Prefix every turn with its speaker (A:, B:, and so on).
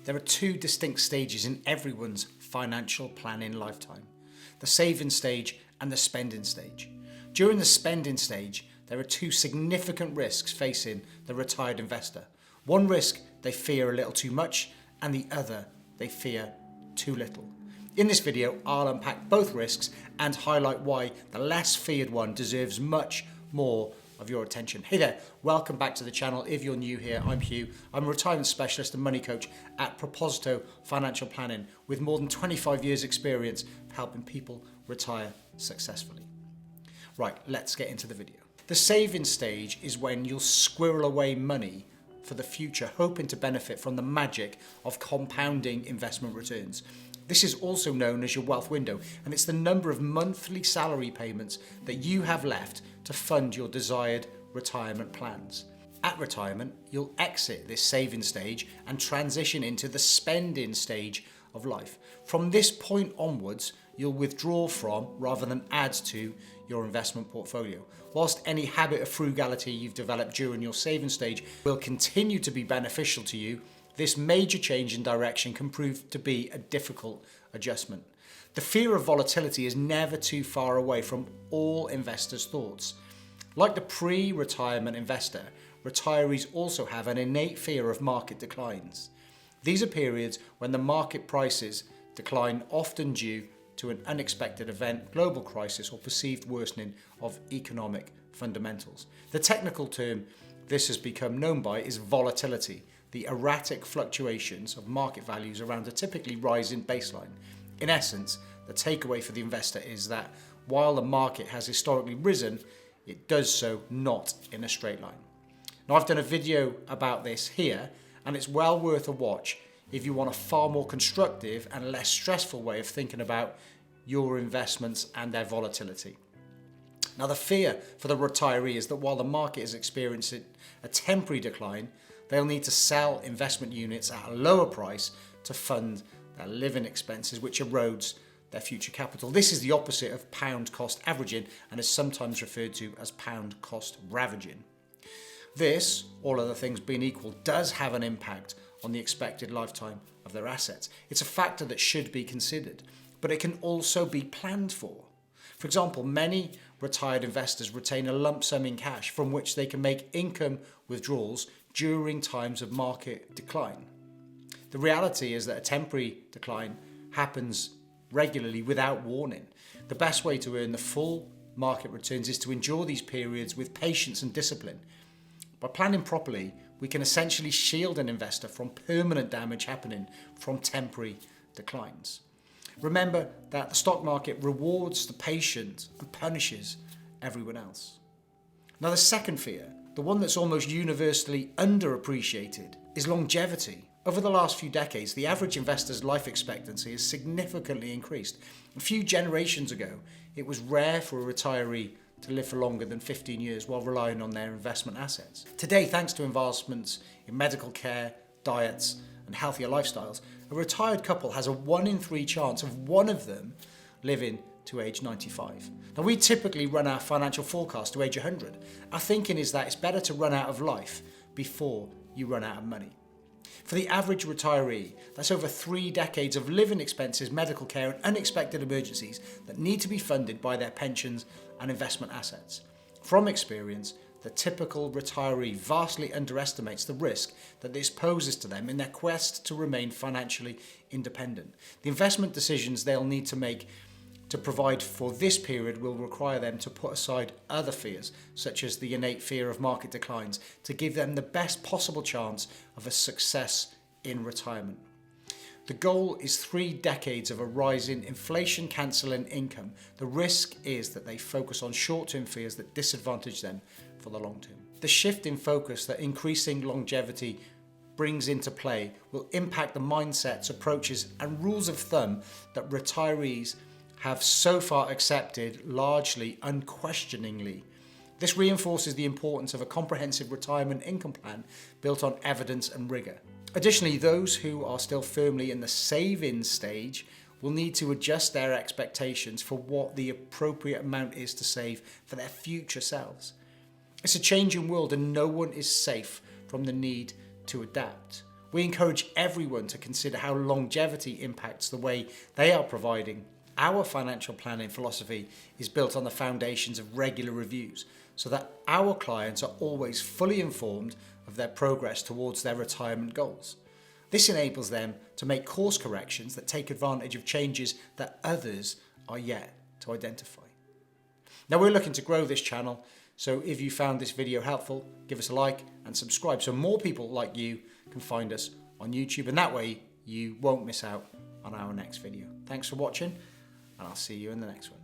A: There are two distinct stages in everyone's financial planning lifetime: the saving stage and the spending stage. During the spending stage, there are two significant risks facing the retired investor. One risk they fear a little too much, and the other they fear too little. In this video, I'll unpack both risks and highlight why the less feared one deserves much more of your attention. Hey there, welcome back to the channel. If you're new here, I'm Huw. I'm a retirement specialist and money coach at Proposito Financial Planning with more than 25 years experience helping people retire successfully. Right, let's get into the video. The saving stage is when you'll squirrel away money for the future, hoping to benefit from the magic of compounding investment returns. This is also known as your wealth window, and it's the number of monthly salary payments that you have left to fund your desired retirement plans. At retirement, you'll exit this saving stage and transition into the spending stage of life. From this point onwards, you'll withdraw from rather than add to your investment portfolio. Whilst any habit of frugality you've developed during your saving stage will continue to be beneficial to you, this major change in direction can prove to be a difficult adjustment. The fear of volatility is never too far away from all investors' thoughts. Like the pre-retirement investor, retirees also have an innate fear of market declines. These are periods when the market prices decline, often due to an unexpected event, global crisis, or perceived worsening of economic fundamentals. The technical term this has become known by is volatility, the erratic fluctuations of market values around a typically rising baseline. In essence, the takeaway for the investor is that while the market has historically risen, it does so not in a straight line. Now, I've done a video about this here, and it's well worth a watch if you want a far more constructive and less stressful way of thinking about your investments and their volatility. Now, the fear for the retiree is that while the market is experiencing a temporary decline, they'll need to sell investment units at a lower price to fund their living expenses, which erodes their future capital. This is the opposite of pound cost averaging and is sometimes referred to as pound cost ravaging. This, all other things being equal, does have an impact on the expected lifetime of their assets. It's a factor that should be considered, but it can also be planned for. For example, many retired investors retain a lump sum in cash from which they can make income withdrawals during times of market decline. The reality is that a temporary decline happens regularly without warning. The best way to earn the full market returns is to endure these periods with patience and discipline. By planning properly, we can essentially shield an investor from permanent damage happening from temporary declines. Remember that the stock market rewards the patient and punishes everyone else. Now, the second fear, the one that's almost universally underappreciated, is longevity. Over the last few decades, the average investor's life expectancy has significantly increased. A few generations ago, it was rare for a retiree to live for longer than 15 years while relying on their investment assets. Today, thanks to advancements in medical care, diets, and healthier lifestyles, a retired couple has a 1 in 3 chance of one of them living to age 95. Now, we typically run our financial forecast to age 100. Our thinking is that it's better to run out of life before you run out of money. For the average retiree, that's over 3 decades of living expenses, medical care, and unexpected emergencies that need to be funded by their pensions and investment assets. From experience, the typical retiree vastly underestimates the risk that this poses to them in their quest to remain financially independent. The investment decisions they'll need to make to provide for this period will require them to put aside other fears, such as the innate fear of market declines, to give them the best possible chance of a success in retirement. The goal is 3 decades of a rising inflation-cancelling income. The risk is that they focus on short-term fears that disadvantage them for the long term. The shift in focus that increasing longevity brings into play will impact the mindsets, approaches, and rules of thumb that retirees have so far accepted largely unquestioningly. This reinforces the importance of a comprehensive retirement income plan built on evidence and rigour. Additionally, those who are still firmly in the saving stage will need to adjust their expectations for what the appropriate amount is to save for their future selves. It's a changing world and no one is safe from the need to adapt. We encourage everyone to consider how longevity impacts the way they are providing. Our financial planning philosophy is built on the foundations of regular reviews so that our clients are always fully informed of their progress towards their retirement goals. This enables them to make course corrections that take advantage of changes that others are yet to identify. Now, we're looking to grow this channel, so if you found this video helpful, give us a like and subscribe so more people like you can find us on YouTube, and that way you won't miss out on our next video. Thanks for watching, and I'll see you in the next one.